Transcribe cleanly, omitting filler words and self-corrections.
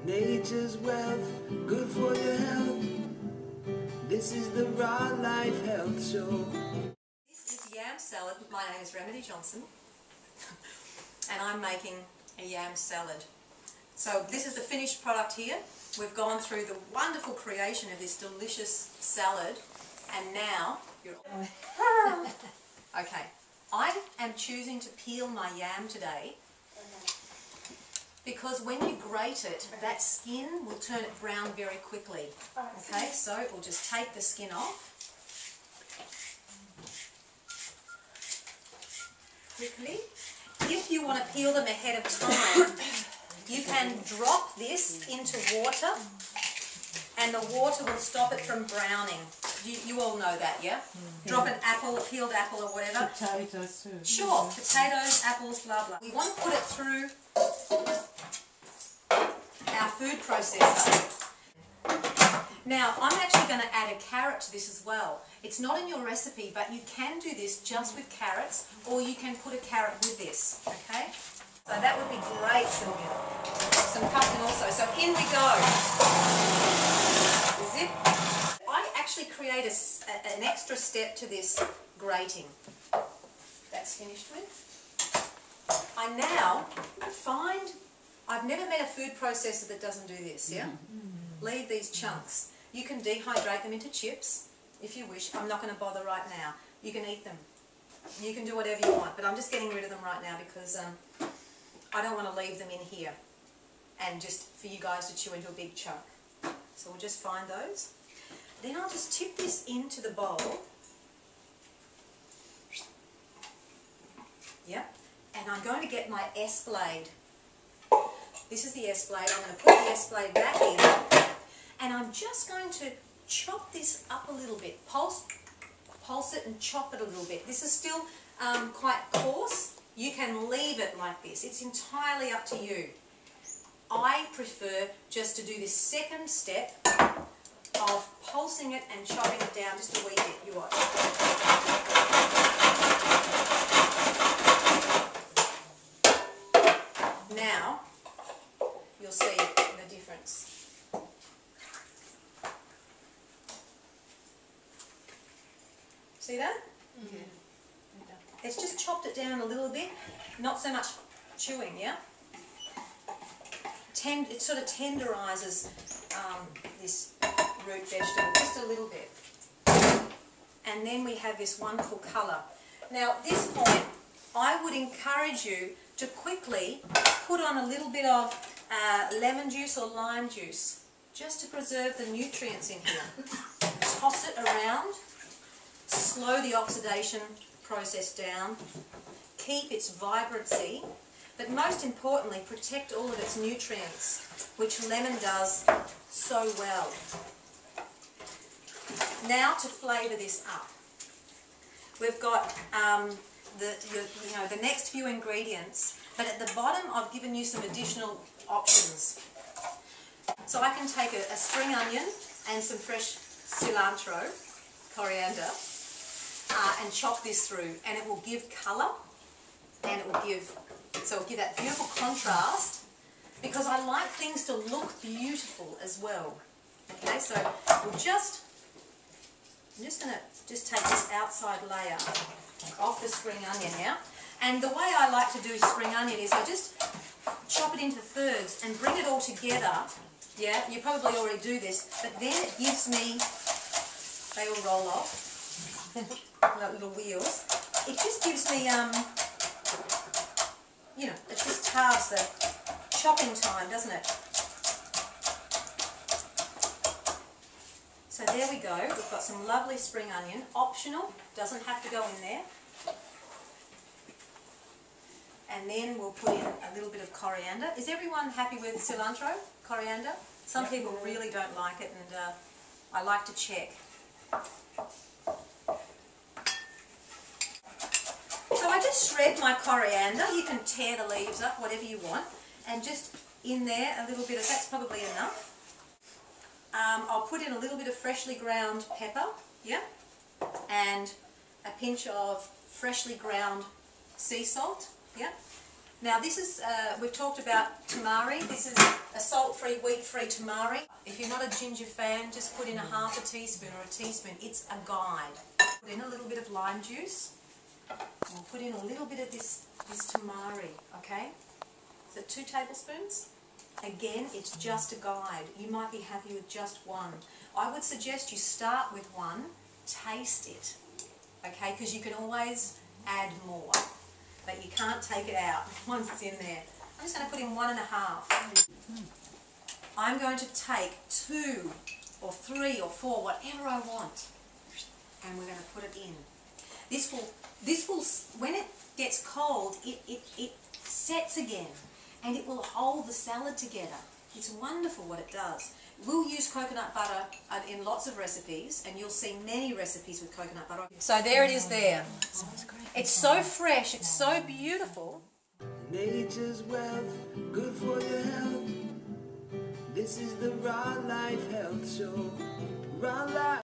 Nature's wealth, good for your health. This is the Raw Life Health Show. This is yam salad. My name is Remedy Johnson and I'm making a yam salad. So this is the finished product here. We've gone through the wonderful creation of this delicious salad and now you're... Okay, I am choosing to peel my yam today because when you grate it, that skin will turn it brown very quickly. Okay, so we'll just take the skin off quickly. If you want to peel them ahead of time, you can drop this into water and the water will stop it from browning. You all know that, yeah? Drop an apple, a peeled apple or whatever. Potatoes too. Sure, potatoes, apples, blah blah. We want to put it through our food processor. Now, I'm actually going to add a carrot to this as well. It's not in your recipe, but you can do this just with carrots, or you can put a carrot with this, okay? So that would be great, Sylvia. Some pumpkin also. So in we go. Zip. I actually create an extra step to this grating. That's finished with. I now find, I've never met a food processor that doesn't do this, yeah? Leave these chunks. You can dehydrate them into chips if you wish. I'm not going to bother right now. You can eat them. You can do whatever you want, but I'm just getting rid of them right now because I don't want to leave them in here and just for you guys to chew into a big chunk. So we'll just find those. Then I'll just tip this into the bowl. Yeah. And I'm going to get my S-blade. This is the S-blade. I'm going to put the S-blade back in. And I'm just going to chop this up a little bit. Pulse it and chop it a little bit. This is still quite coarse. You can leave it like this. It's entirely up to you. I prefer just to do this second step of pulsing it and chopping it down just a wee bit. You watch. Now, you'll see the difference. See that? Yeah. It's just chopped it down a little bit, not so much chewing, yeah? It sort of tenderises this root vegetable just a little bit. And then we have this wonderful colour. Now at this point, I would encourage you to quickly put on a little bit of lemon juice or lime juice, just to preserve the nutrients in here. Toss it around, slow the oxidation process down, keep its vibrancy, but most importantly, protect all of its nutrients, which lemon does so well. Now to flavour this up, we've got the next few ingredients, but at the bottom I've given you some additional options. So I can take a spring onion and some fresh cilantro, coriander, and chop this through, and it will give colour, and it will give that beautiful contrast, because I like things to look beautiful as well. Okay, so I'm just going to take this outside layer off the spring onion now. And the way I like to do spring onion is I just chop it into thirds and bring it all together. Yeah, you probably already do this, but then it gives me, they all roll off, like little wheels. It just gives me, it just halves the chopping time, doesn't it? So there we go, we've got some lovely spring onion, optional, doesn't have to go in there. And then we'll put in a little bit of coriander. Is everyone happy with cilantro, coriander? Some people really don't like it, and I like to check. So I just shred my coriander. You can tear the leaves up, whatever you want, and just in there a little bit of, that's probably enough. I'll put in a little bit of freshly ground pepper, yeah, and a pinch of freshly ground sea salt, yeah, Now this is, we've talked about tamari. This is a salt-free, wheat-free tamari. If you're not a ginger fan, just put in a half a teaspoon or a teaspoon. It's a guide. Put in a little bit of lime juice. We'll put in a little bit of this tamari, okay? Is it 2 tablespoons? Again, it's just a guide. You might be happy with just 1. I would suggest you start with 1, taste it, okay? Because you can always add more, but you can't take it out once it's in there. I'm just going to put in 1.5. I'm going to take 2 or 3 or 4, whatever I want, and we're going to put it in. This will, when it gets cold, it sets again, and it will hold the salad together. It's wonderful what it does. We'll use coconut butter in lots of recipes, and you'll see many recipes with coconut butter. So there it is there. It's so fresh, it's so beautiful. Nature's wealth, good for your health. This is the Raw Life Health Show.